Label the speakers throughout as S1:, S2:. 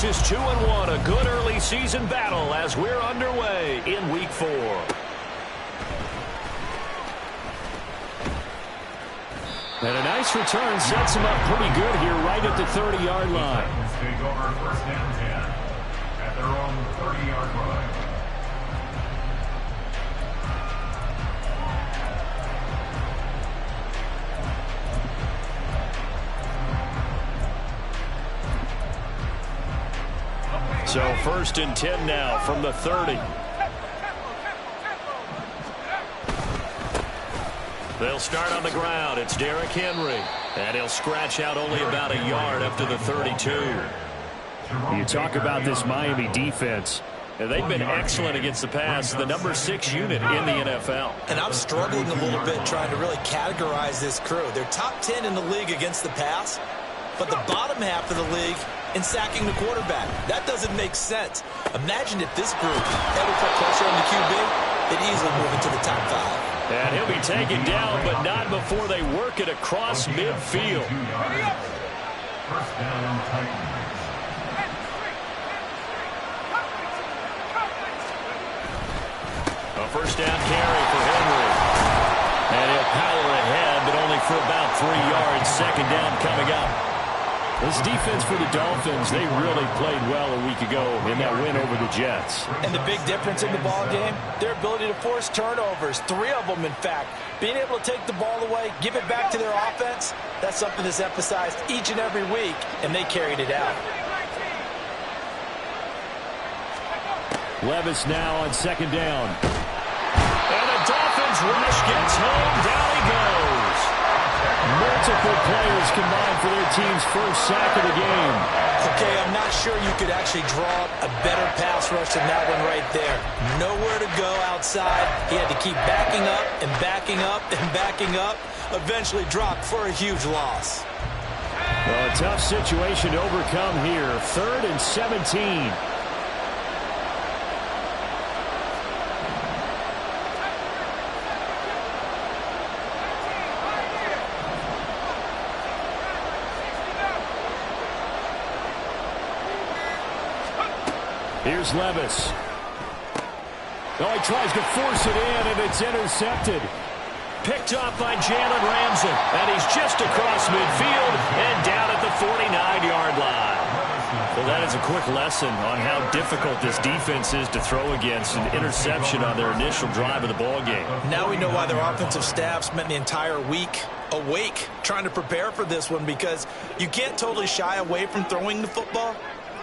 S1: Dallas is 2-1. A good early season battle as we're underway in Week 4.
S2: And a nice return sets him up pretty good here right at the 30-yard line.
S3: Take over first down 10 at their own 30-yard line.
S1: So first and 10 now from the 30. They'll start on the ground. It's Derrick Henry. And he'll scratch out only about a yard up to the 32.
S2: You talk about this Miami defense.
S1: They've been excellent against the pass, the number 6 unit in the NFL.
S4: And I'm struggling a little bit trying to really categorize this crew. They're top 10 in the league against the pass, but the bottom half of the league in sacking the quarterback. That doesn't make sense. Imagine if this group ever put pressure on the QB, they'd easily move into the top 5.
S1: And he'll be taken down, but not before they work it across midfield.
S3: First down, Titans.
S1: A first down carry for Henry. And he'll power ahead, but only for about 3 yards. Second down coming up.
S2: This defense for the Dolphins, they really played well a week ago in that win over the Jets.
S4: And the big difference in the ball game, their ability to force turnovers, 3 of them in fact. Being able to take the ball away, give it back to their offense, that's something that's emphasized each and every week, and they carried it out.
S2: Levis now on second down.
S1: And the Dolphins rush gets home. Down he goes.
S2: Multiple players combined for their team's first sack of the game.
S4: Okay, I'm not sure you could actually draw a better pass rush than that one right there. Nowhere to go outside. He had to keep backing up and backing up and backing up. Eventually dropped for a huge loss.
S2: Well, a tough situation to overcome here. 3rd and 17. Here's Levis. Oh, he tries to force it in, and it's intercepted.
S1: Picked off by Jalen Ramsey. And he's just across midfield and down at the 49-yard line. Well, that is a quick lesson on how difficult this defense is to throw against an interception on their initial drive of the ball game.
S4: Now we know why their offensive staff spent the entire week awake trying to prepare for this one, because you can't totally shy away from throwing the football.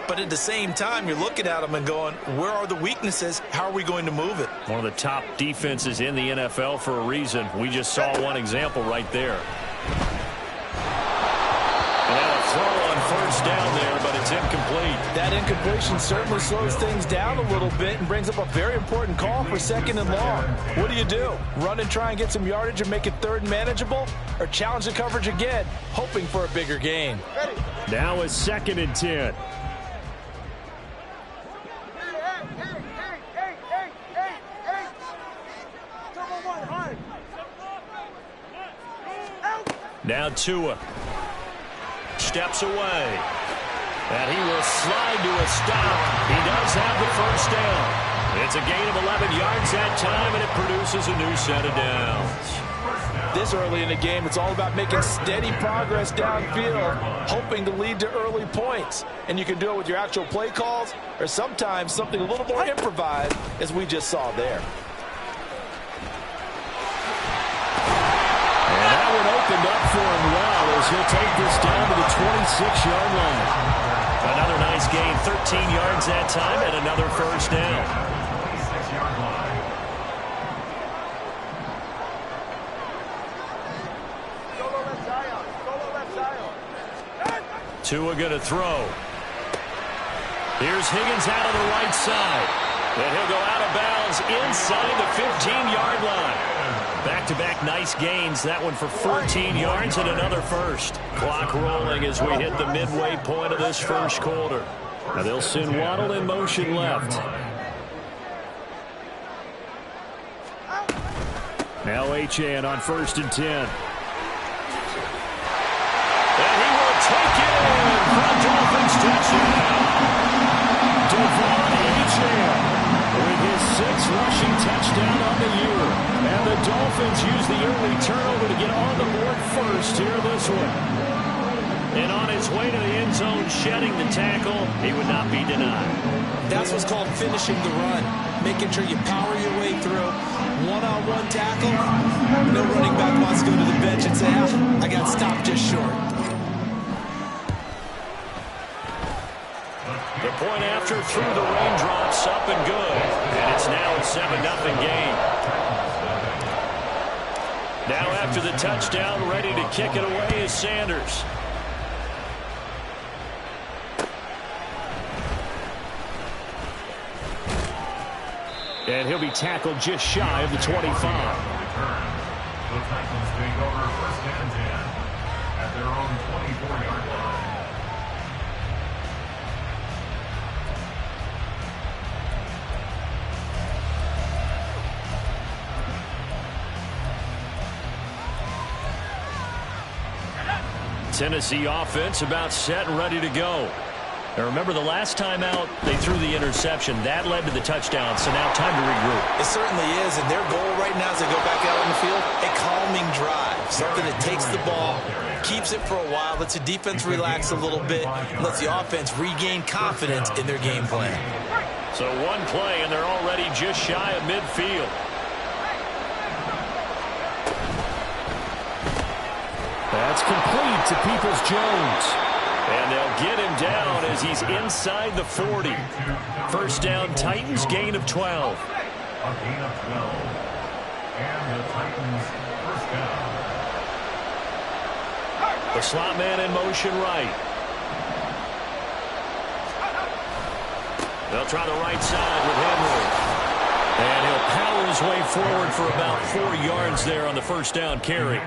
S4: But at the same time, you're looking at them and going, where are the weaknesses? How are we going to move it?
S1: One of the top defenses in the NFL for a reason. We just saw one example right there. And a throw on first down there, but it's incomplete.
S4: That incompletion certainly slows things down a little bit and brings up a very important call for 2nd and long. What do? Run and try and get some yardage and make it 3rd and manageable? Or challenge the coverage again, hoping for a bigger gain?
S2: Now a 2nd and 10.
S1: Now Tua steps away. And he will slide to a stop. He does have the first down. It's a gain of 11 yards that time, and it produces a new set of downs.
S4: This early in the game, it's all about making steady progress downfield, hoping to lead to early points. And you can do it with your actual play calls, or sometimes something a little more improvised, as we just saw there.
S2: Opened up for him well as he'll take this down to the 26-yard line.
S1: Another nice gain, 13 yards that time, and another first down. Tua going to throw. Here's Higgins out of the right side. And he'll go out of bounds inside the 15-yard line. Back-to-back nice gains. That one for 14 yards and another first. Clock rolling as we hit the midway point of this first quarter.
S2: Now they'll send Waddle in motion left. Now Achane on 1st and 10.
S1: And he will take it in for a Dolphins touchdown. shedding the tackle. He would not be denied.
S4: That's what's called finishing the run. Making sure you power your way through. One-on-one tackle. No running back wants to go to the bench and say, I got stopped just short.
S1: The point after through the raindrops, up and good. And it's now a 7-0 game. Now after the touchdown, ready to kick it away is Sanders. And he'll be tackled just shy of the 25.
S3: The Titans take over first and 10 at their own 24-yard line.
S1: Tennessee offense about set and ready to go. Now remember, the last time out, they threw the interception. That led to the touchdown, so now time to regroup.
S4: It certainly is, and their goal right now as they go back out on the field, a calming drive. Something that takes the ball, keeps it for a while, lets the defense relax a little bit, lets the offense regain confidence in their game plan.
S1: So one play, and they're already just shy of midfield.
S2: That's complete to Peoples-Jones.
S1: And they'll get him down as he's inside the 40. First down, Titans, gain of 12.
S3: A gain of 12. And the Titans first down.
S1: The slot man in motion right. They'll try the right side with Henry. And he'll power his way forward for about 4 yards there on the first down carry.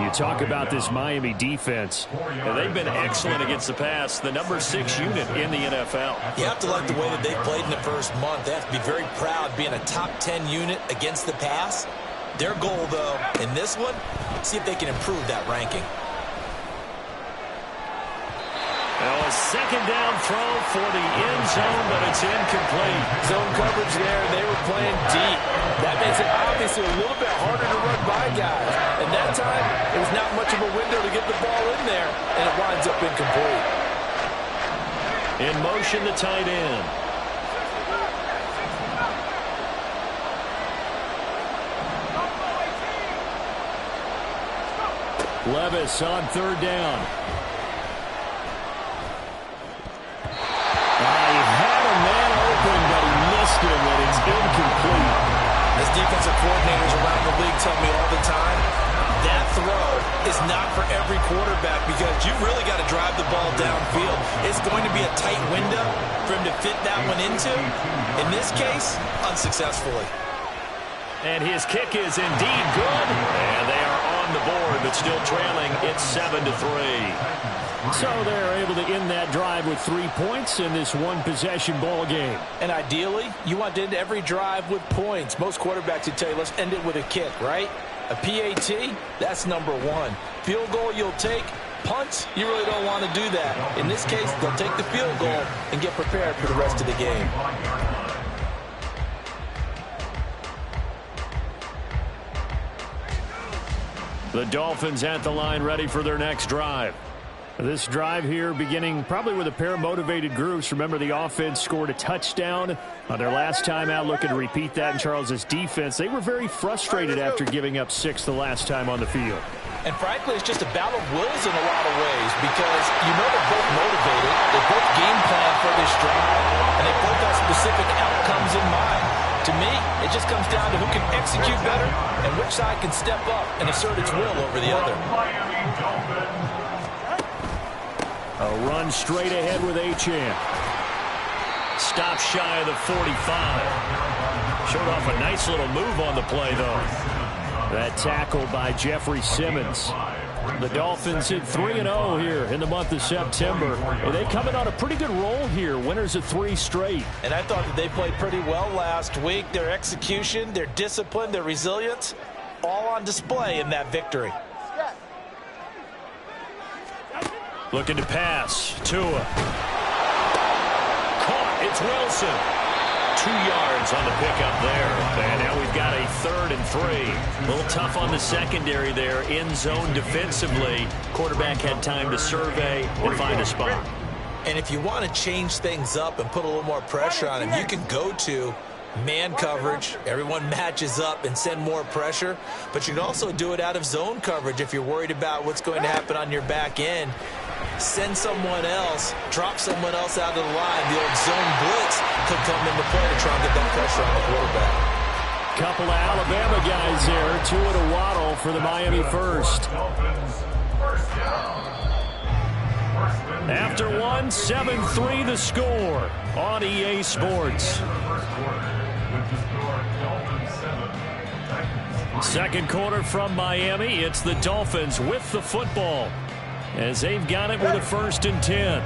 S2: You talk about this Miami defense.
S1: And they've been excellent against the pass, the number 6 unit in the NFL.
S4: You have to like the way that they played in the first month. They have to be very proud being a top 10 unit against the pass. Their goal, though, in this one, see if they can improve that ranking.
S1: Now a second down throw for the end zone, but it's incomplete.
S5: Zone coverage there. They were playing deep. That makes it obviously a little bit harder to run by guys. And that time, it was not much of a window to get the ball in there, and it winds up incomplete.
S1: In motion, the tight end.
S2: Levis on third down.
S1: And it's incomplete.
S4: As defensive coordinators around the league tell me all the time, that throw is not for every quarterback because you really got to drive the ball downfield. It's going to be a tight window for him to fit that one into. In this case, unsuccessfully.
S1: And his kick is indeed good. And they are on the board, but still trailing. It's 7-3.
S2: So they're able to end that drive with 3 points in this one-possession ball game.
S5: And ideally, you want to end every drive with points. Most quarterbacks would tell you, let's end it with a kick, right? A PAT, that's number 1. Field goal you'll take. Punts, you really don't want to do that. In this case, they'll take the field goal and get prepared for the rest of the game.
S1: The Dolphins at the line ready for their next drive.
S2: This drive here beginning probably with a pair of motivated groups. Remember, the offense scored a touchdown on their last time out, looking to repeat that in Charles's defense. They were very frustrated after giving up 6 the last time on the field.
S5: And frankly, it's just a battle of wills in a lot of ways because you know they're both motivated. They both game plan for this drive, and they both have specific outcomes in mind. To me, it just comes down to who can execute better and which side can step up and assert its will over the other.
S2: A run straight ahead with Achane.
S1: Stop shy of the 45. Showed off a nice little move on the play, though.
S2: That tackle by Jeffrey Simmons. The Dolphins hit 3-0 here in the month of September. And they come in on a pretty good roll here. Winners of 3 straight.
S5: And I thought that they played pretty well last week. Their execution, their discipline, their resilience, all on display in that victory.
S1: Looking to pass. Tua. Caught. It's Wilson. 2 yards on the pickup there. And now we've got a 3rd and 3. A little tough on the secondary there. In zone defensively. Quarterback had time to survey and find a spot.
S4: And if you want to change things up and put a little more pressure on him, you can go to man coverage. Everyone matches up and send more pressure. But you can also do it out of zone coverage if you're worried about what's going to happen on your back end. Send someone else, drop someone else out of the line. The old zone blitz could come into play to try and get that pressure on the quarterback.
S2: Couple of Alabama guys there. Two at a waddle for the Miami first. After one, 7-3 the score on EA Sports. Second quarter from Miami. It's the Dolphins with the football as they've got it with a 1st and 10.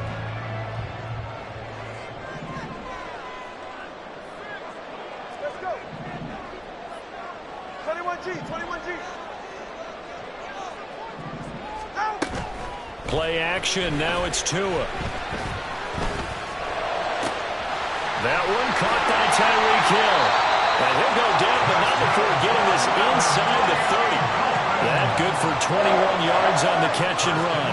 S6: Let's go. 21G.
S2: Play action. Now it's Tua. That one caught by Tyreek Hill. And he'll go down, but not before getting this inside the 30. That good for 21 yards on the catch and run.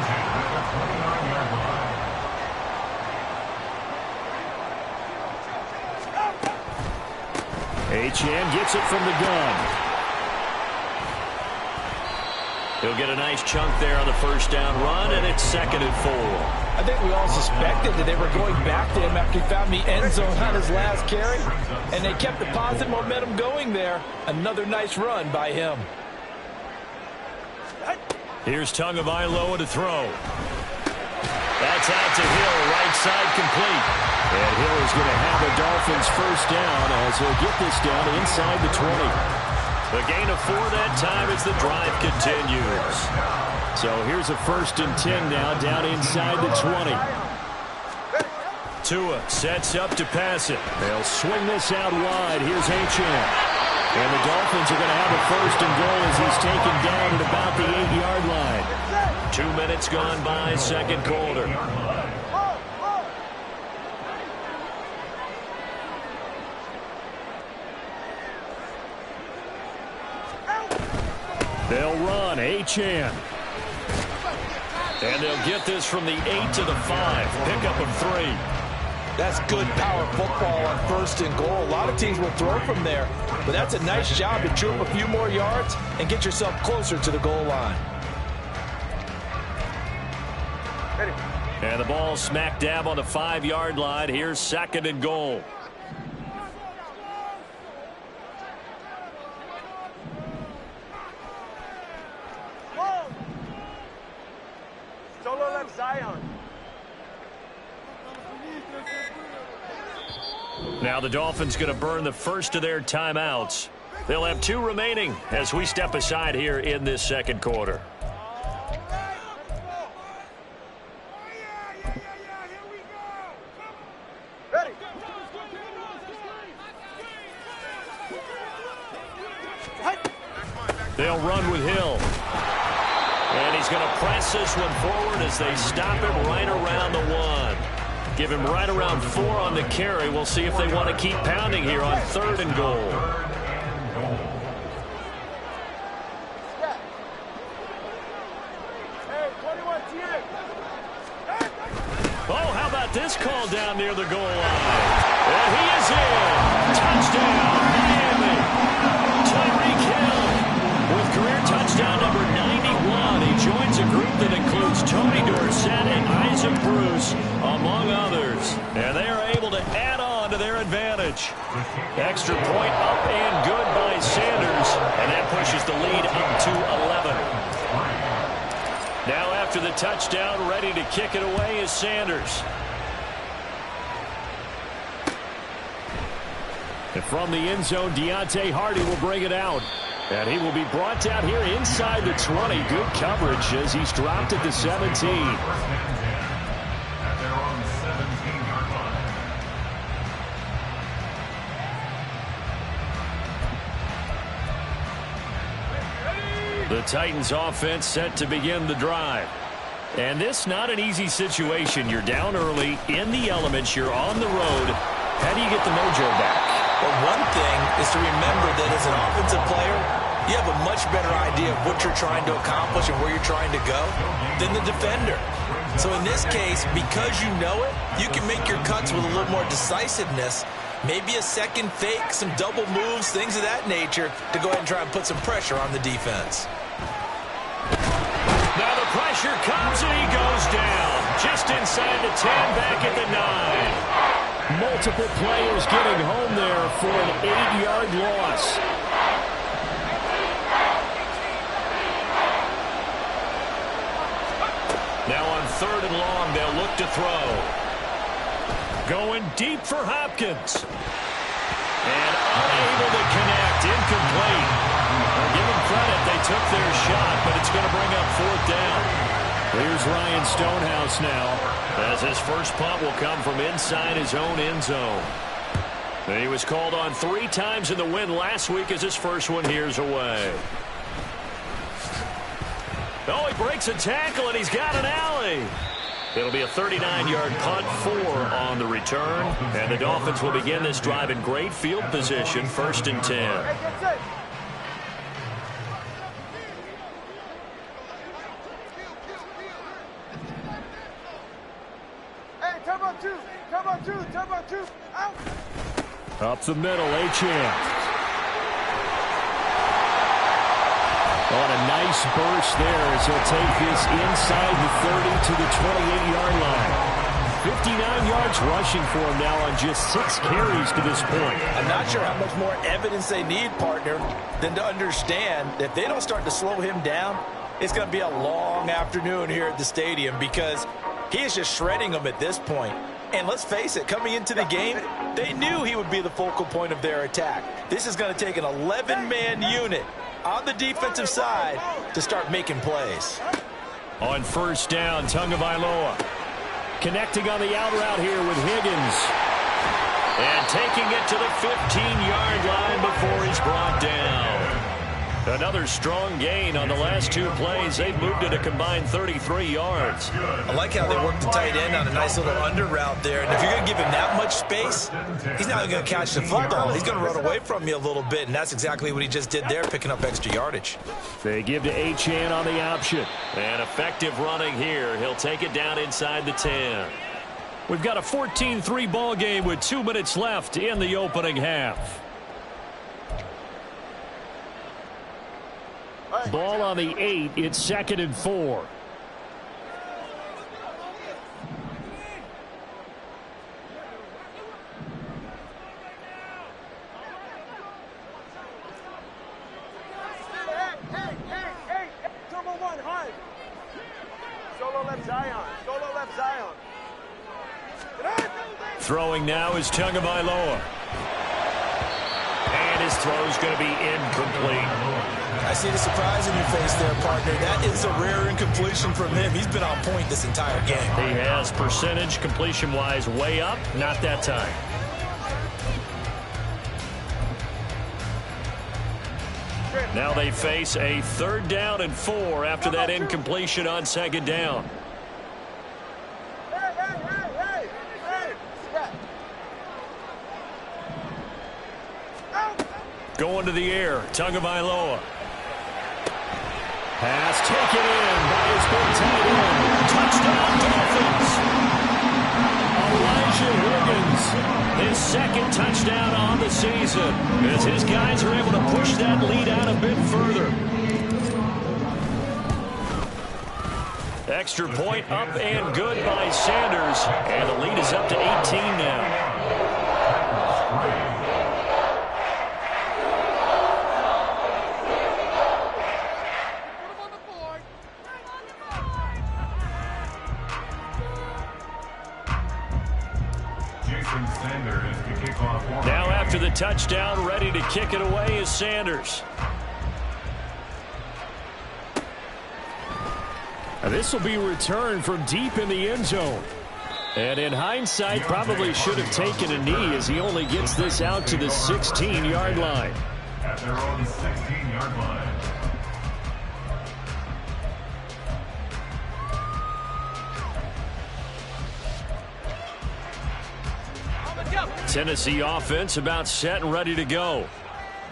S2: Achane gets it from the gun. He'll get a nice chunk there on the first down run, and it's 2nd and 4.
S5: I think we all suspected that they were going back to him after he found the end zone on his last carry, and they kept the positive momentum going there. Another nice run by him.
S2: Here's Tagovailoa to throw. That's out to Hill, right side complete. And Hill is going to have a Dolphins first down as he'll get this down inside the 20. A gain of 4 that time as the drive continues. So here's a 1st and 10 now down inside the 20. Tua sets up to pass it. They'll swing this out wide. Here's Achane. And the Dolphins are going to have a 1st and goal as he's taken down at about the 8-yard line. 2 minutes gone by, second quarter. They'll run, Achane. And they'll get this from the 8 to the 5. Pickup of 3.
S5: That's good power football on 1st and goal. A lot of teams will throw from there, but that's a nice job to chew up a few more yards and get yourself closer to the goal line.
S2: And the ball smack dab on the 5-yard line. Here's 2nd and goal.
S6: Solo left Zion.
S2: Now the Dolphins going to burn the first of their timeouts. They'll have 2 remaining as we step aside here in this second quarter.
S6: Ready.
S2: They'll run with Hill. And he's going to press this one forward as they stop him right around the 1. Give him right around 4 on the carry. We'll see if they want to keep pounding here on 3rd and goal. Oh, how about this call down near the goal line? And he is in. Touchdown, Miami. Tyreek Hill with career touchdown number 91. He joins a group that includes Tony Dorsett and Isaac Bruce, among others. And they are able to add on to their advantage. Extra point up and good by Sanders. And that pushes the lead up to 11. Now after the touchdown, ready to kick it away is Sanders. And from the end zone, Deontay Hardy will bring it out. And he will be brought down here inside the 20. Good coverage as he's dropped at the 17. The Titans offense set to begin the drive. And this not an easy situation. You're down early, in the elements, you're on the road. How do you get the mojo back?
S4: Well, one thing is to remember that as an offensive player, you have a much better idea of what you're trying to accomplish and where you're trying to go than the defender. So in this case, because you know it, you can make your cuts with a little more decisiveness, maybe a second fake, some double moves, things of that nature, to go ahead and try and put some pressure on the defense.
S1: Now the pressure comes and he goes down. Just inside the 10, back at the 9.
S2: Multiple players getting home there for an 8-yard loss.
S1: Now on 3rd and long, they'll look to throw. Going deep for Hopkins. And unable to connect. Incomplete. Well, give them credit. They took their shot, but it's going to bring up 4th down.
S2: Here's Ryan Stonehouse now,
S1: as his first punt will come from inside his own end zone. And he was called on 3 times in the win last week as his first one here's away. Oh, he breaks a tackle, and he's got an alley. It'll be a 39-yard punt, 4 on the return. And the Dolphins will begin this drive in great field position, 1st and 10.
S6: Turbo 2, out.
S2: up the middle, Achane. On a nice burst there as he'll take this inside the 30 to the 28-yard line. 59 yards rushing for him now on just 6 carries to this point.
S5: I'm not sure how much more evidence they need, partner, than to understand that if they don't start to slow him down, it's going to be a long afternoon here at the stadium because he is just shredding them at this point. And let's face it, coming into the game, they knew he would be the focal point of their attack. This is going to take an 11-man unit on the defensive side to start making plays.
S2: On 1st down, Tagovailoa connecting on the out route here with Higgins.
S1: And taking it to the 15-yard line before he's brought down. Another strong gain on the last 2 plays. They've moved it a combined 33 yards.
S4: I like how they worked the tight end on a nice little under route there. And if you're going to give him that much space, he's not going to catch the football. He's going to run away from you a little bit, and that's exactly what he just did there, picking up extra yardage.
S2: They give to Achane on the option.
S1: And effective running here. He'll take it down inside the 10.
S2: We've got a 14-3 ball game with 2 minutes left in the opening half. Ball on the 8. It's 2nd and 4.
S6: Hey, Turbo 1, hard. Solo left Zion. Solo left Zion.
S2: Throwing now is Tagovailoa.
S1: And his throw's going to be incomplete.
S4: I see the surprise in your face there, partner. That is a rare incompletion from him. He's been on point this entire game.
S2: He has percentage completion-wise way up. Not that time. Now they face a 3rd down and 4 after that incompletion on 2nd down. Going to the air, Tagovailoa. Pass taken in by his big tight end. Touchdown Dolphins. Elijah Higgins, his 2nd touchdown on the season, as his guys are able to push that lead out a bit further. Extra point up and good by Sanders, and the lead is up to 18 now. Now after the touchdown, ready to kick it away is Sanders. This will be returned from deep in the end zone. And in hindsight, probably should have taken a knee as he only gets this out to the 16-yard line.
S3: At their own 16-yard line.
S2: Tennessee offense about set and ready to go.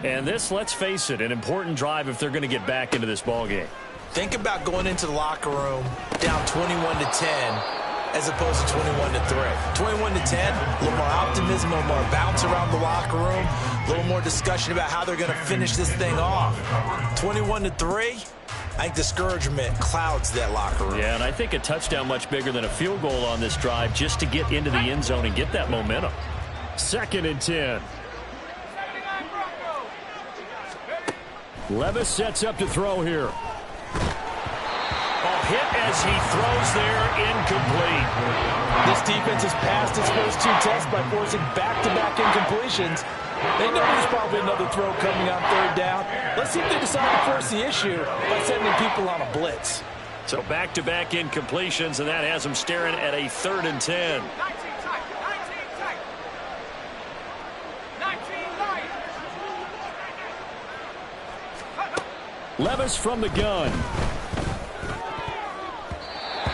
S2: And this, let's face it, an important drive if they're going to get back into this ball game.
S4: Think about going into the locker room down 21-10 as opposed to 21-3. 21-10, a little more optimism, a little more bounce around the locker room, a little more discussion about how they're going to finish this thing off. 21-3, I think discouragement clouds that locker room.
S2: Yeah, and I think a touchdown much bigger than a field goal on this drive just to get into the end zone and get that momentum. 2nd and 10. Levis sets up to throw here.
S1: Hit as he throws there, incomplete.
S5: This defense has passed its first 2 tests by forcing back-to-back incompletions. They know there's probably another throw coming on 3rd down. Let's see if they decide to force the issue by sending people on a blitz.
S1: So back-to-back incompletions, and that has them staring at a 3rd and 10.
S2: Levis from the gun.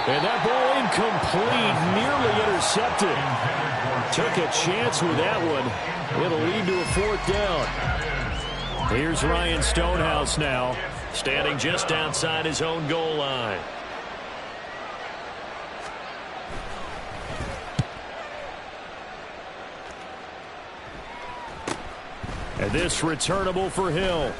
S2: And that ball incomplete, nearly intercepted. Took a chance with that one. It'll lead to a 4th down. Here's Ryan Stonehouse now, standing just outside his own goal line. And this returnable for Hill.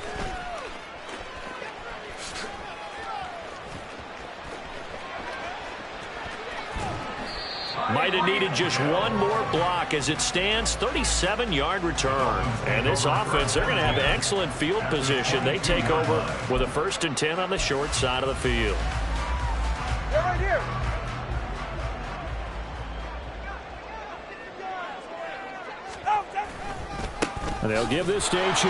S2: Might have needed just one more block. As it stands, 37-yard return. And this offense, they're going to have excellent field position. They take over with a 1st and 10 on the short side of the field.
S6: They're right here.
S2: And they'll give this to Achane.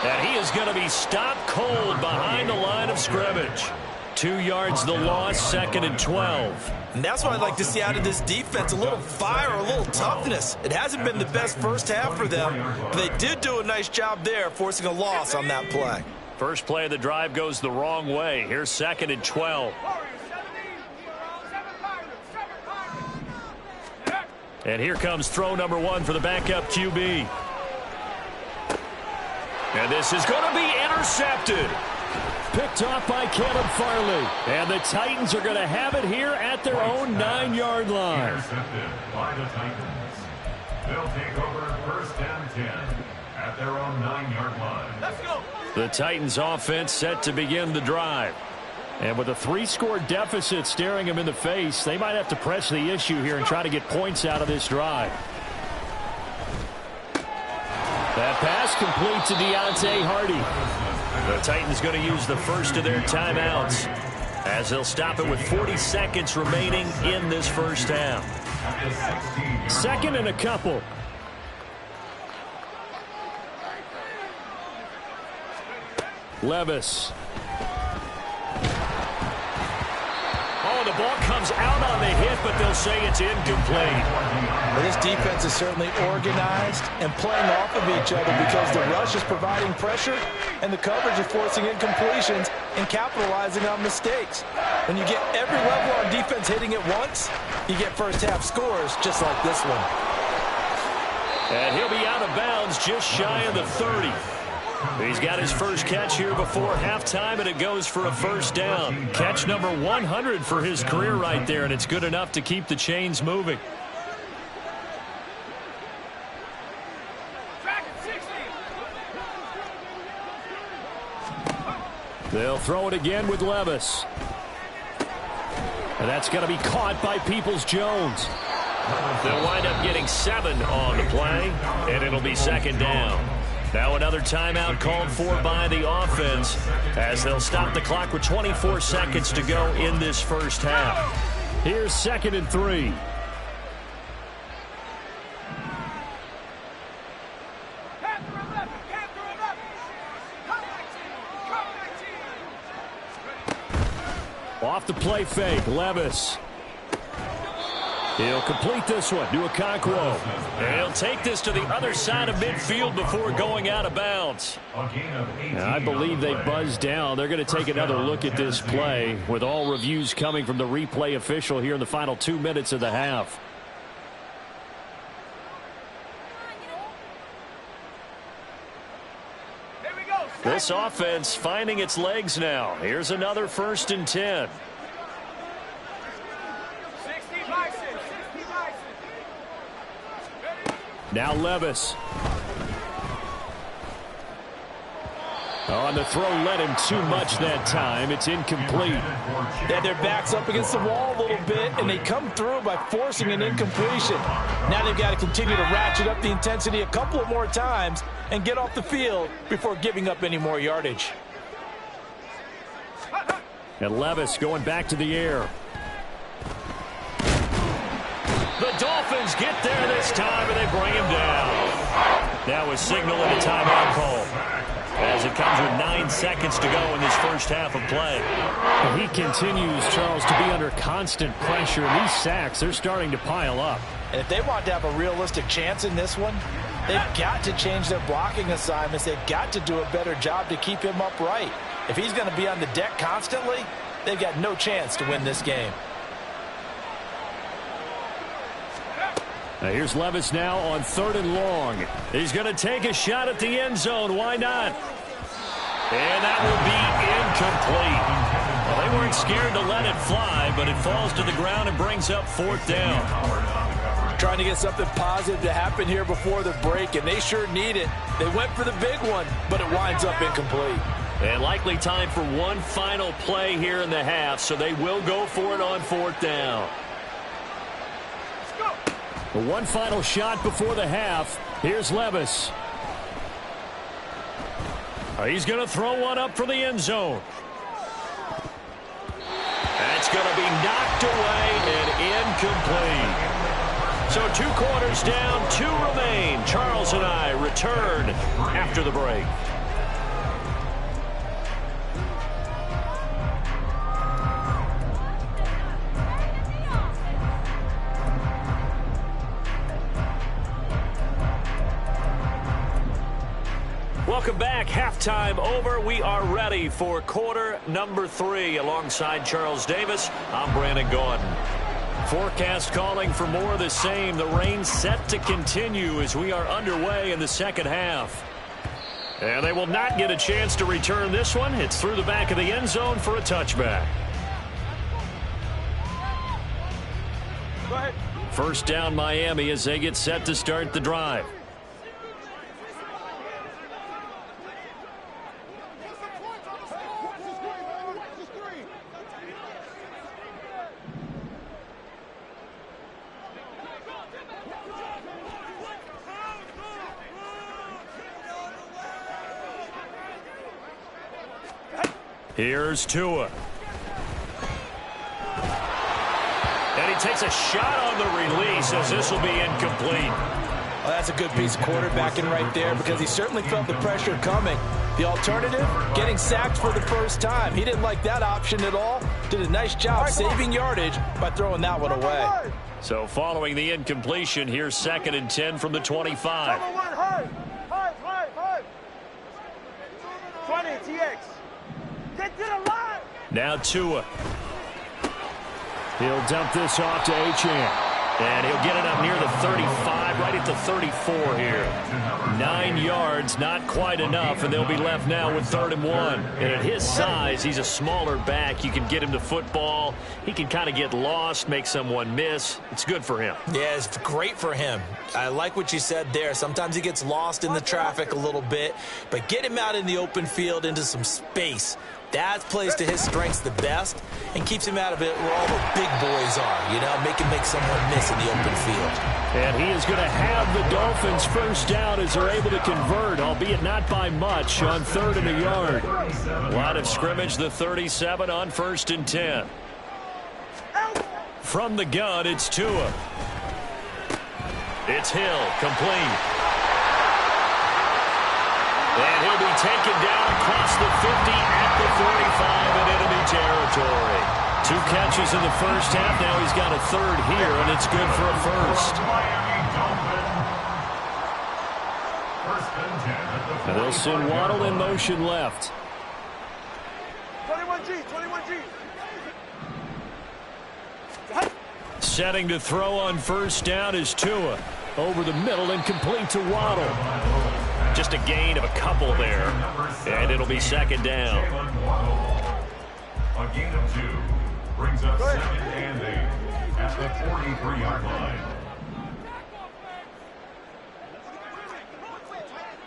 S1: And he is going to be stopped cold behind the line of scrimmage. 2 yards the loss, 2nd and 12.
S4: And that's what I'd like to see out of this defense, a little fire, a little toughness. It hasn't been the best first half for them, but they did do a nice job there, forcing a loss on that play.
S1: First play of the drive goes the wrong way. Here's 2nd and 12. And here comes throw number 1 for the backup QB. And this is going to be intercepted.
S2: Picked off by Caleb Farley. And the Titans are going to have it here at their own 9-yard line.
S3: Intercepted by the Titans. They'll take over 1st and 10 at their own 9-yard line.
S6: Let's go.
S2: The Titans offense set to begin the drive. And with a 3-score deficit staring them in the face, they might have to press the issue here and try to get points out of this drive. That pass complete to Deontay Hardy.
S1: The Titans going to use the first of their timeouts as they'll stop it with 40 seconds remaining in this first half.
S2: 2nd and a couple. Levis.
S1: Oh, the ball comes out on the hit, but they'll say it's incomplete.
S5: Well, this defense is certainly organized and playing off of each other because the rush is providing pressure and the coverage is forcing incompletions and capitalizing on mistakes. When you get every level on defense hitting it once, you get first half scores just like this one.
S1: And he'll be out of bounds just shy of the 30. He's got his first catch here before halftime, and it goes for a 1st down. Catch number 100 for his career right there, and it's good enough to keep the chains moving.
S2: They'll throw it again with Levis. And that's going to be caught by Peoples-Jones.
S1: They'll wind up getting 7 on the play, and it'll be 2nd down. Now another timeout called for by the offense as they'll stop the clock with 24 seconds to go in this first half.
S2: Here's 2nd and 3. Off the play fake, Levis. He'll complete this one to Okonkwo.
S1: And he'll take this to the other side of midfield before going out of bounds.
S2: I believe they buzzed down. They're going to take another look at this play with all reviews coming from the replay official here in the final 2 minutes of the half. This offense finding its legs now. Here's another 1st and 10.
S6: 60 bison.
S2: Now Levis. On the throw, led him too much that time. It's incomplete.
S5: Yeah, their back's up against the wall a little bit, and they come through by forcing an incompletion. Now they've got to continue to ratchet up the intensity a couple of more times and get off the field before giving up any more yardage.
S2: And Levis going back to the air. The Dolphins get there this time, and they bring him down. That was signaling a timeout call, as it comes with 9 seconds to go in this first half of play. And he continues, Charles, to be under constant pressure. And these sacks, they're starting to pile up.
S5: And if they want to have a realistic chance in this one, they've got to change their blocking assignments. They've got to do a better job to keep him upright. If he's going to be on the deck constantly, they've got no chance to win this game.
S2: Now here's Levis now on 3rd and long. He's going to take a shot at the end zone. Why not? And that will be incomplete. Well, they weren't scared to let it fly, but it falls to the ground and brings up 4th down.
S5: Trying to get something positive to happen here before the break, and they sure need it. They went for the big one, but it winds up incomplete.
S2: And likely time for one final play here in the half, so they will go for it on 4th down. One final shot before the half. Here's Levis. He's going to throw one up for the end zone. That's going to be knocked away and incomplete. So 2 quarters down, 2 remain. Charles and I return after the break. Welcome back. Halftime over. We are ready for quarter number 3. Alongside Charles Davis, I'm Brandon Gaudin. Forecast calling for more of the same. The rain set to continue as we are underway in the second half. And they will not get a chance to return this one. It's through the back of the end zone for a touchback.
S6: Go ahead.
S2: 1st down Miami as they get set to start the drive. Here's Tua. And he takes a shot on the release as this will be incomplete.
S5: Well, that's a good piece of quarterbacking right there because he certainly felt the pressure coming. The alternative, getting sacked for the first time. He didn't like that option at all. Did a nice job saving yardage by throwing that one away.
S2: So following the incompletion, here's 2nd and 10 from the 25.
S6: 20, TX. Get to the line.
S2: Now Tua. He'll dump this off to Achane. And he'll get it up near the 35, right at the 34 here. 9 yards, not quite enough, and they'll be left now with 3rd and 1. And at his size, he's a smaller back. You can get him the football. He can kind of get lost, make someone miss. It's good for him.
S4: Yeah, it's great for him. I like what you said there. Sometimes he gets lost in the traffic a little bit, but get him out in the open field into some space. That plays to his strengths the best and keeps him out of it where all the big boys are, you know, make someone miss in the open field.
S2: And he is going to have the Dolphins 1st down as they're able to convert, albeit not by much, on 3rd and a yard. Line of scrimmage, the 37 on 1st and 10. From the gun, it's Tua. It's Hill, complete. And he'll be taken down across the 50 at the 45 in enemy territory. 2 catches in the first half. Now he's got a 3rd here, and it's good for a 1st. And they'll send Waddle in motion left.
S6: 21G, 21G.
S2: Setting to throw on 1st down is Tua. Over the middle and complete to Waddle.
S1: Just a gain of a couple there, and it'll be second down.
S3: A gain of 2 brings up 2nd and 8 at the 43-yard line.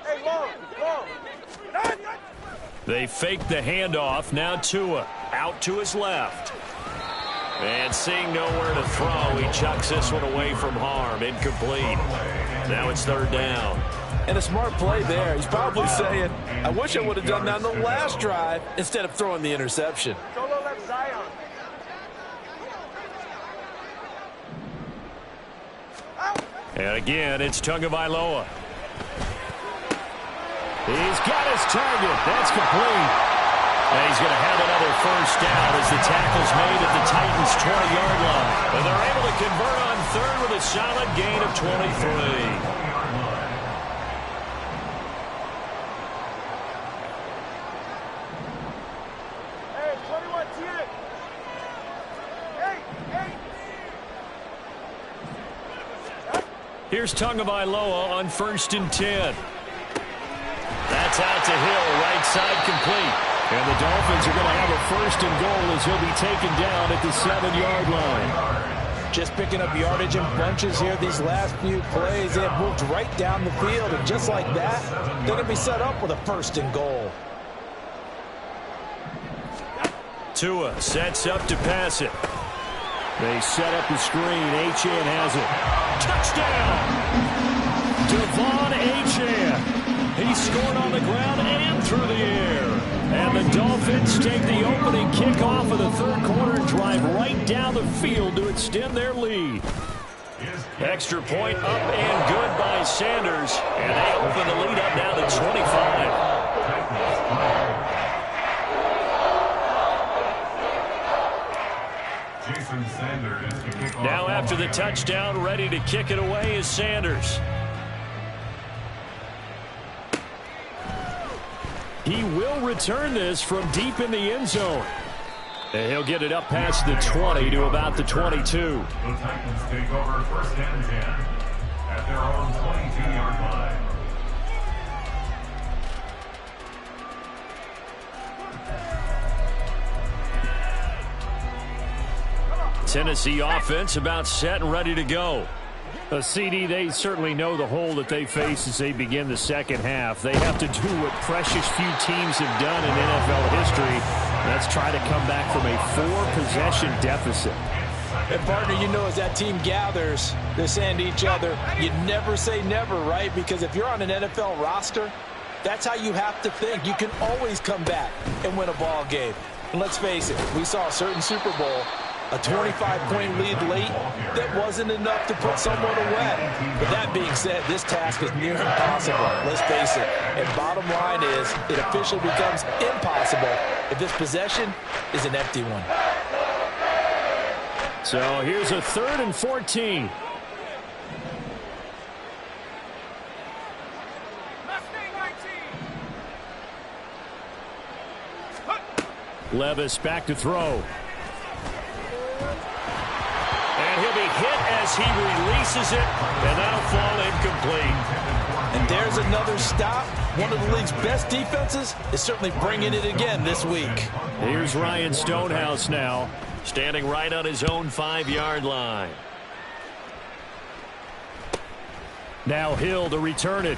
S6: Hey, long.
S1: They fake the handoff. Now Tua out to his left. And seeing nowhere to throw, he chucks this one away from harm. Incomplete. Now it's 3rd down.
S5: And a smart play there. He's probably saying, I wish I would have done that on the last drive instead of throwing the interception.
S6: Solo left Zion.
S1: And again, it's Tagovailoa. He's got his target. That's complete. And he's going to have another 1st down as the tackle's made at the Titans' 20-yard line. And they're able to convert on 3rd with a solid gain of 23. Here's Tagovailoa on 1st and 10. That's out to Hill, right side complete.
S2: And the Dolphins are going to have a 1st and goal as he'll be taken down at the 7-yard line.
S5: Just picking up yardage in bunches here these last few plays. They have moved right down the field, and just like that, they're going to be set up with a 1st and goal.
S1: Tua sets up to pass it.
S2: They set up the screen. Achane has it.
S1: Touchdown! Devon Achane. He scored on the ground and through the air. And the Dolphins take the opening kickoff of the 3rd quarter and drive right down the field to extend their lead. Extra point up and good by Sanders. And they open the lead up now to 25. Now after the touchdown, ready to kick it away is Sanders.
S2: He will return this from deep in the end zone. And he'll get it up past the 20 to about the 22.
S3: The Titans take over 1st and 10 at their own 22-yard line.
S1: Tennessee offense about set and ready to go.
S2: A CD, they certainly know the hole that they face as they begin the second half. They have to do what precious few teams have done in NFL history. That's try to come back from a 4-possession deficit.
S5: And partner, you know, as that team gathers, they're saying to each other, you never say never, right? Because if you're on an NFL roster, that's how you have to think. You can always come back and win a ball game. And let's face it, we saw a certain Super Bowl, a 25-point lead late, that wasn't enough to put someone away. But that being said, this task is near impossible. Let's face it. And bottom line is, it officially becomes impossible if this possession is an empty one.
S2: So here's a 3rd and 14. Levis back to throw.
S1: And he'll be hit as he releases it, and that'll fall incomplete.
S5: And there's another stop. One of the league's best defenses is certainly bringing it again this week.
S2: Here's Ryan Stonehouse now,
S1: standing right on his own 5-yard line.
S2: Now Hill to return it.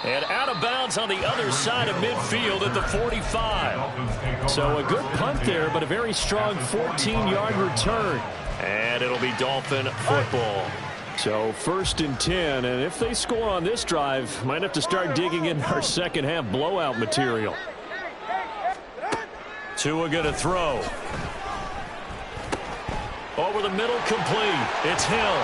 S1: And out of bounds on the other side of midfield at the 45.
S2: So a good punt there, but a very strong 14-yard return.
S1: And it'll be Dolphin football.
S2: So 1st and 10, and if they score on this drive, might have to start digging in our second half blowout material.
S1: Tua gonna throw. Over the middle, complete. It's Hill.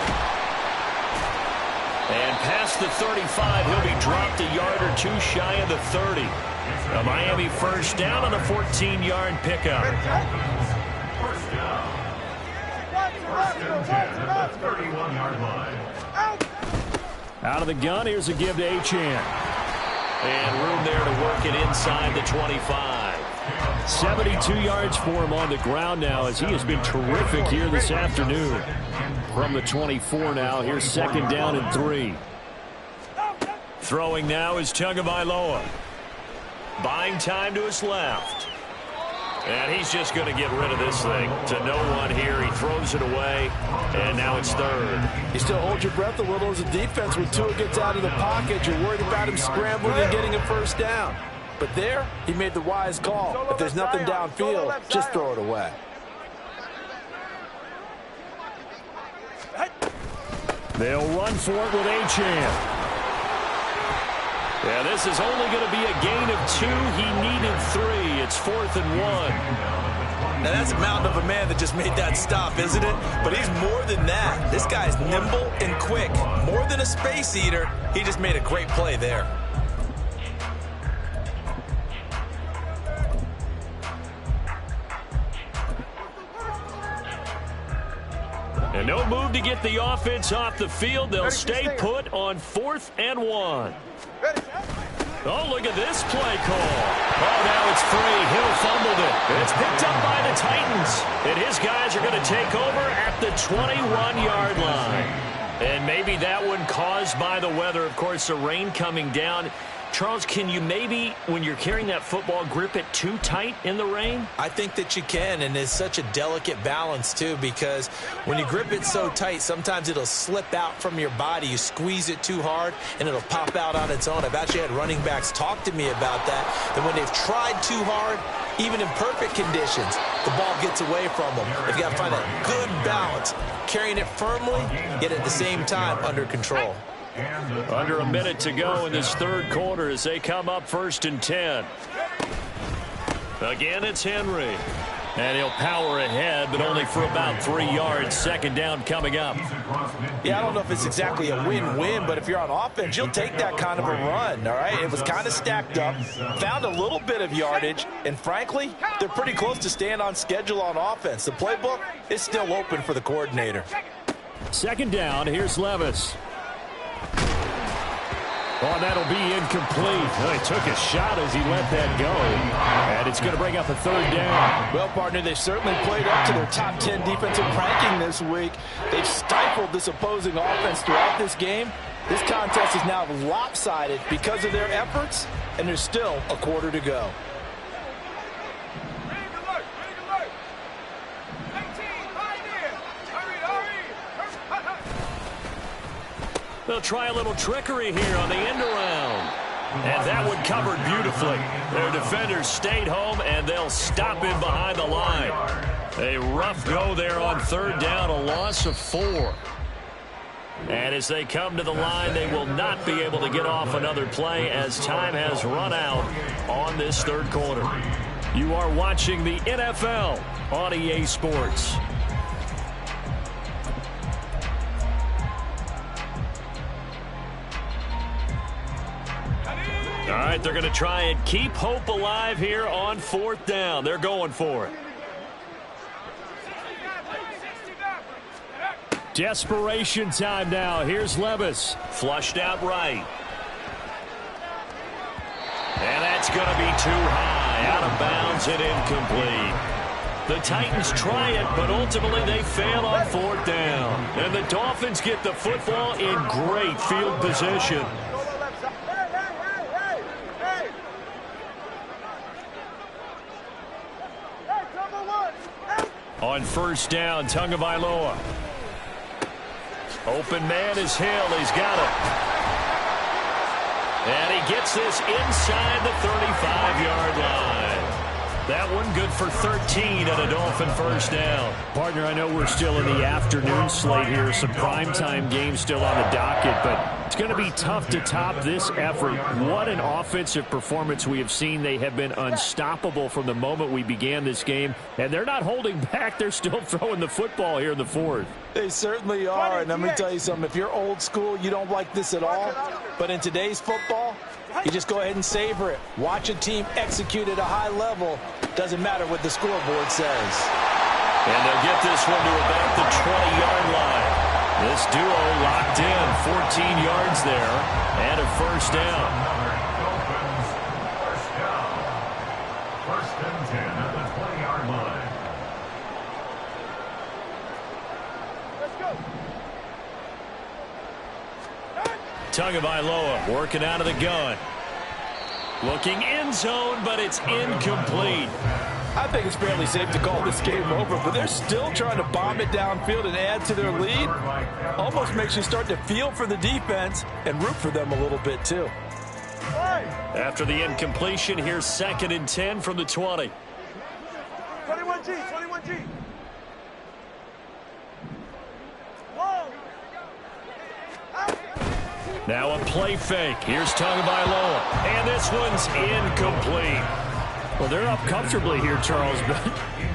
S1: And past the 35, he'll be dropped a yard or two shy of the 30. A Miami 1st down on a 14-yard pickup.
S3: First down. First and 10 at the 31-yard line.
S2: Out of the gun, here's a give to Achane.
S1: And room there to work it inside the 25.
S2: 72 yards for him on the ground now as he has been terrific here this afternoon. From the 24 now, here's 2nd down and 3.
S1: Throwing now is Tagovailoa. Buying time to his left. And he's just going to get rid of this thing to no one here. He throws it away, and now it's third.
S5: You still hold your breath a little as a defense when Tua gets out of the pocket. You're worried about him scrambling and getting a first down. But there, he made the wise call. If there's nothing downfield, just throw it away.
S2: They'll run for it with Achane.
S1: Yeah, this is only going to be a gain of 2. He needed 3. It's 4th and 1.
S4: Now, that's a mountain of a man that just made that stop, isn't it? But he's more than that. This guy's nimble and quick. More than a space eater. He just made a great play there.
S1: And no move to get the offense off the field. They'll stay put on 4th and 1. Oh, look at this play call. Oh, now it's free. Hill fumbled it. It's picked up by the Titans. And his guys are going to take over at the 21-yard line. And maybe that one caused by the weather. Of course, the rain coming down. Charles, can you maybe, when you're carrying that football, grip it too tight in the rain?
S4: I think that you can, and it's such a delicate balance, too, because when you grip it so tight, sometimes it'll slip out from your body. You squeeze it too hard, and it'll pop out on its own. I've actually had running backs talk to me about that when they've tried too hard, even in perfect conditions, the ball gets away from them. They've got to find that good balance, carrying it firmly, yet at the same time under control.
S1: Under a minute to go in this third quarter as they come up 1st and 10. Again, it's Henry. And he'll power ahead, but only for about 3 yards. 2nd down coming up.
S5: Yeah, I don't know if it's exactly a win-win, but if you're on offense, you'll take that kind of a run, all right? It was kind of stacked up, found a little bit of yardage, and frankly, they're pretty close to staying on schedule on offense. The playbook is still open for the coordinator.
S2: 2nd down, here's Levis. Oh, that'll be incomplete. Well, he took a shot as he let that go. And it's going to bring up a 3rd down.
S5: Well, partner, they certainly played up to their top 10 defensive ranking this week. They've stifled this opposing offense throughout this game. This contest is now lopsided because of their efforts, and there's still a quarter to go.
S1: They'll try a little trickery here on the end around. And that one covered beautifully. Their defenders stayed home, and they'll stop him behind the line. A rough go there on 3rd down, a loss of 4. And as they come to the line, they will not be able to get off another play as time has run out on this 3rd quarter. You are watching the NFL on EA Sports. All right, they're going to try and keep hope alive here on 4th down. They're going for it.
S2: Desperation time now. Here's Levis.
S1: Flushed out right. And that's going to be too high. Out of bounds and incomplete. The Titans try it, but ultimately they fail on 4th down. And the Dolphins get the football in great field position. On 1st down, Tagovailoa. Open man is Hill. He's got it. And he gets this inside the 35-yard line. That one good for 13 and a Dolphin 1st down.
S2: Partner, I know we're still in the afternoon slate here. Some primetime games still on the docket, but it's going to be tough to top this effort. What an offensive performance we have seen. They have been unstoppable from the moment we began this game, and they're not holding back. They're still throwing the football here in the 4th.
S5: They certainly are, and let me tell you something. If you're old school, you don't like this at all. But in today's football, you just go ahead and savor it. Watch a team execute at a high level. Doesn't matter what the scoreboard says.
S1: And they'll get this one to about the 20-yard line. This duo locked in, 14 yards there, and a 1st down.
S3: First and 10 at the 20-yard line.
S1: Tagovailoa working out of the gun. Looking end zone, but it's incomplete.
S5: I think it's fairly safe to call this game over, but they're still trying to bomb it downfield and add to their lead. Almost makes you start to feel for the defense and root for them a little bit too.
S1: After the incompletion, here's 2nd and 10 from the 20.
S6: 21G, 21G. Whoa.
S1: Now a play fake. Here's Tagovailoa. And this one's incomplete.
S2: Well, they're up comfortably here, Charles, but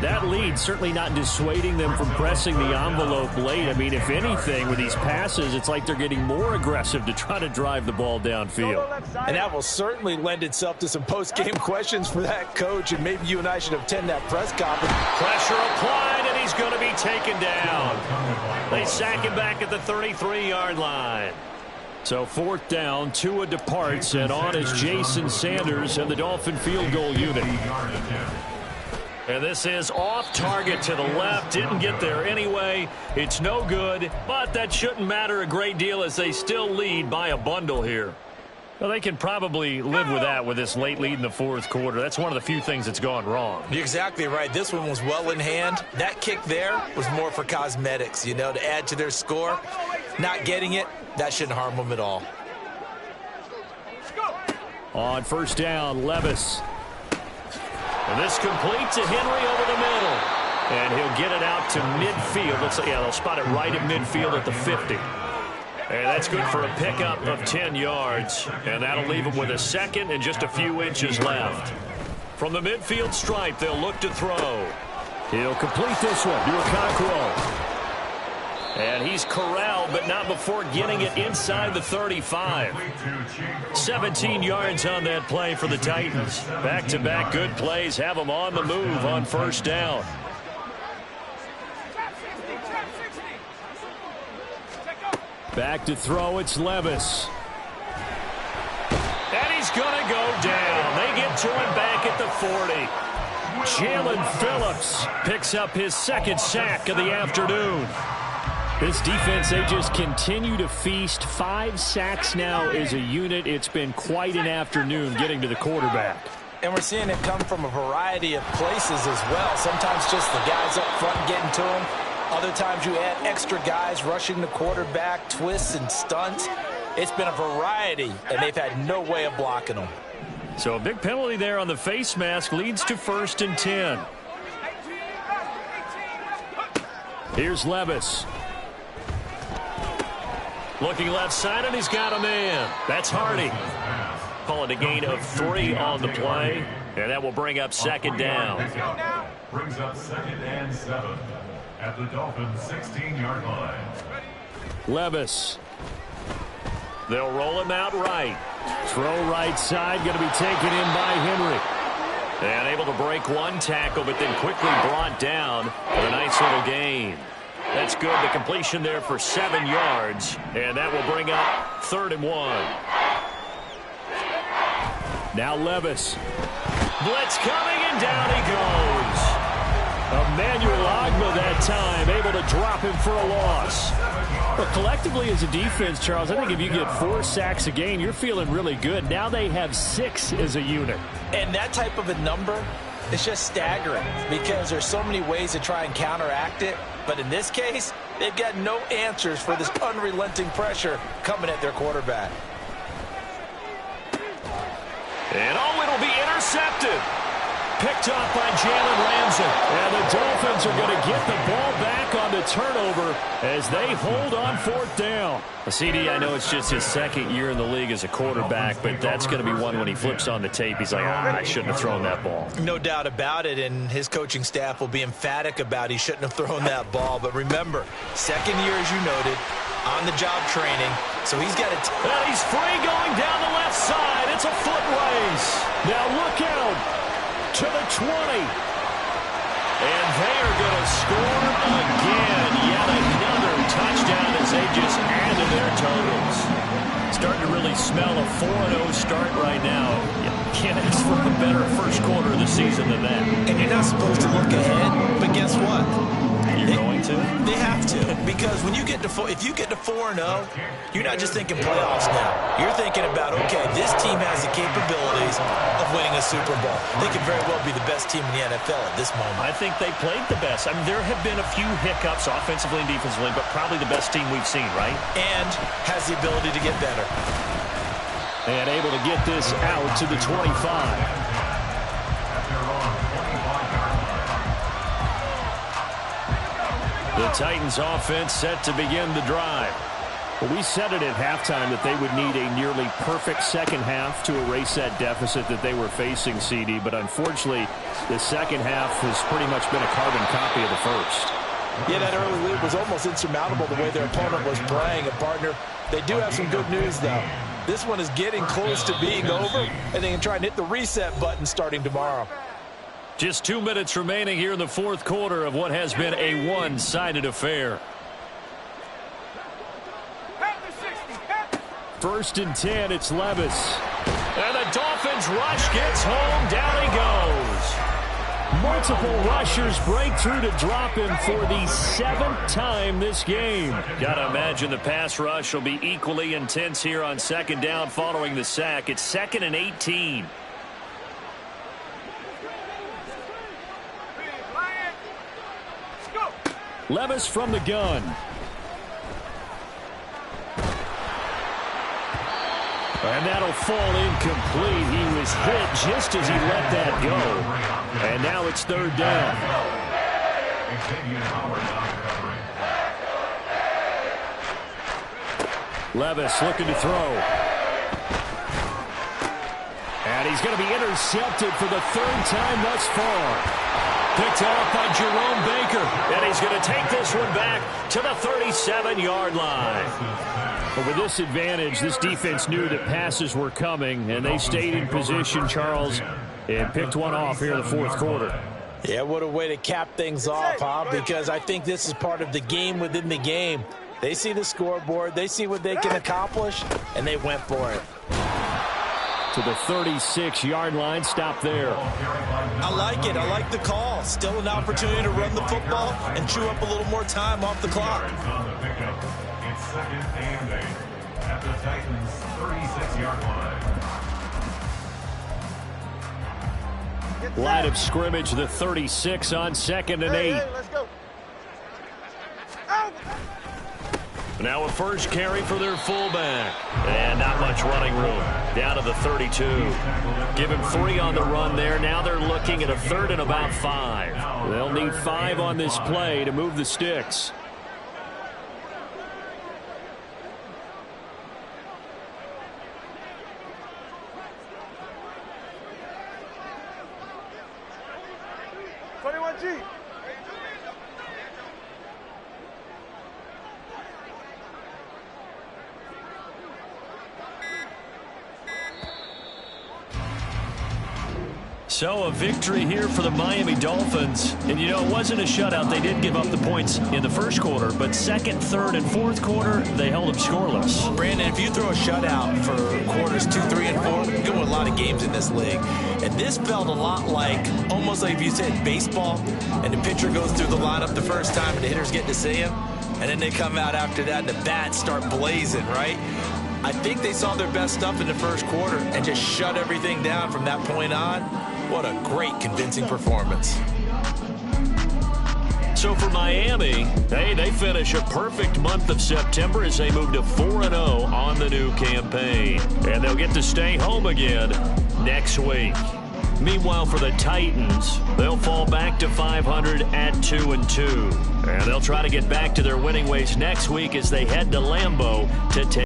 S2: that lead certainly not dissuading them from pressing the envelope late. I mean, if anything, with these passes, it's like they're getting more aggressive to try to drive the ball downfield.
S5: And that will certainly lend itself to some post-game questions for that coach, and maybe you and I should attend that press conference.
S1: Pressure applied, and he's going to be taken down. They sack him back at the 33-yard line. So 4th down, Tua departs, and on is Jason Sanders and the Dolphin field goal unit. And this is off target to the left. Didn't get there anyway. It's no good, but that shouldn't matter a great deal as they still lead by a bundle here. Well, they can probably live with that with this late lead in the 4th quarter. That's one of the few things that's gone wrong.
S4: You're exactly right. This one was well in hand. That kick there was more for cosmetics, you know, to add to their score. Not getting it, that shouldn't harm them at all.
S2: On 1st down, Levis.
S1: And this complete to Henry over the middle. And he'll get it out to midfield. Looks like, yeah, they'll spot it right at midfield at the 50. And that's good for a pickup of 10 yards. And that'll leave him with a 2nd and just a few inches left. From the midfield stripe, they'll look to throw.
S2: He'll complete this one to Okonkwo.
S1: And he's corralled, but not before getting it inside the 35. 17 yards on that play for the Titans. Back-to-back good plays have them on the move on 1st down.
S2: Back to throw, it's Levis.
S1: And he's going to go down. They get to him back at the 40.
S2: Jalen Phillips picks up his 2nd sack of the afternoon. This defense, they just continue to feast. 5 sacks now as a unit. It's been quite an afternoon getting to the quarterback.
S5: And we're seeing it come from a variety of places as well. Sometimes just the guys up front getting to him. Other times you add extra guys rushing the quarterback, twists and stunts. It's been a variety, and they've had no way of blocking them.
S1: So a big penalty there on the face mask leads to 1st and 10.
S2: Here's Levis.
S1: Looking left side, and he's got a man. That's Hardy. Call it a gain of 3 on the play, and that will bring up 2nd down.
S3: Brings up 2nd and 7 at the Dolphins' 16-yard line.
S2: Levis.
S1: They'll roll him out right.
S2: Throw right side, going to be taken in by Henry.
S1: And able to break one tackle, but then quickly brought down for a nice little gain. That's good. The completion there for 7 yards. And that will bring up 3rd and 1.
S2: Now Levis.
S1: Blitz coming, and down he goes.
S2: Emmanuel Ogbah that time, able to drop him for a loss. But collectively as a defense, Charles, I think if you get 4 sacks a game, you're feeling really good. Now they have 6 as a unit.
S5: And that type of a number is just staggering because there's so many ways to try and counteract it. But in this case, they've got no answers for this unrelenting pressure coming at their quarterback.
S1: And it'll be intercepted. Picked off by Jalen Ramsey.
S2: And the Dolphins are going to get the ball back on the turnover as they hold on 4th down.
S1: CD, I know it's just his 2nd year in the league as a quarterback, but that's going to be one when he flips on the tape. He's like, I shouldn't have thrown that ball.
S4: No doubt about it, and his coaching staff will be emphatic about he shouldn't have thrown that ball. But remember, 2nd year, as you noted, on-the-job training, so he's got it.
S1: And he's free going down the left side. It's a foot race.
S2: Now look out to the 20.
S1: And they are going to score again. Yet another touchdown as they just add to their totals. Starting to really smell a 4-0 start right now. You can't ask for a better first quarter of the season than that.
S4: And you're not supposed to look ahead, but guess what?
S1: you're going to?
S4: They have to, because when you get to if you get to 4-0, you're not just thinking playoffs now. You're thinking about, okay, this team has the capabilities of winning a Super Bowl. They could very well be the best team in the NFL at this moment.
S1: I think they played the best. I mean, there have been a few hiccups offensively and defensively, but probably the best team we've seen, right?
S4: And has the ability to get better.
S2: And able to get this out to the 25.
S1: The Titans offense set to begin the drive.
S2: Well, we said it at halftime that they would need a nearly perfect second half to erase that deficit that they were facing, CD. But unfortunately, the second half has pretty much been a carbon copy of the first.
S5: Yeah, that early lead was almost insurmountable the way their opponent was playing. And, partner, they do have some good news, though. This one is getting close to being over, and they can try and hit the reset button starting tomorrow.
S1: Just 2 minutes remaining here in the fourth quarter of what has been a one-sided affair.
S2: 1st and 10, it's Levis.
S1: And the Dolphins rush gets home. Down he goes.
S2: Multiple rushers break through to drop him for the 7th time this game.
S1: Gotta imagine the pass rush will be equally intense here on second down following the sack. It's 2nd and 18.
S2: Levis from the gun. And that'll fall incomplete. He was hit just as he let that go. And now it's 3rd down. Levis looking to throw. And he's going to be intercepted for the 3rd time thus far. Picked off by Jerome Baker.
S1: And he's going to take this one back to the 37-yard line.
S2: But with this advantage, this defense knew that passes were coming, and they stayed in position, Charles, and picked one off here in the fourth quarter.
S5: Yeah, what a way to cap things off, huh? Because I think this is part of the game within the game. They see the scoreboard, they see what they can accomplish, and they went for it.
S2: To the 36-yard line, stop there.
S4: I like it. I like the call. Still an opportunity to run the football and chew up a little more time off the clock.
S3: It's 2nd and 8 at the Titans' 36-yard line.
S2: Line of scrimmage, the 36 on 2nd and 8.
S6: Hey, let's go.
S1: Now a first carry for their fullback. And not much running room. Down to the 32. Give him 3 on the run there. Now they're looking at a 3rd and about 5.
S2: They'll need 5 on this play to move the sticks.
S1: So a victory here for the Miami Dolphins. And, you know, it wasn't a shutout. They did give up the points in the first quarter, but 2nd, 3rd, and 4th quarter, they held them scoreless.
S4: Brandon, if you throw a shutout for quarters 2, 3, and 4, we can go with a lot of games in this league. And this felt a lot like, almost like if you said baseball, and the pitcher goes through the lineup the first time and the hitters get to see him, and then they come out after that and the bats start blazing, right? I think they saw their best stuff in the first quarter and just shut everything down from that point on. What a great, convincing performance.
S1: So for Miami, hey, they finish a perfect month of September as they move to 4-0 on the new campaign. And they'll get to stay home again next week. Meanwhile, for the Titans, they'll fall back to 500 at 2-2. And they'll try to get back to their winning ways next week as they head to Lambeau to take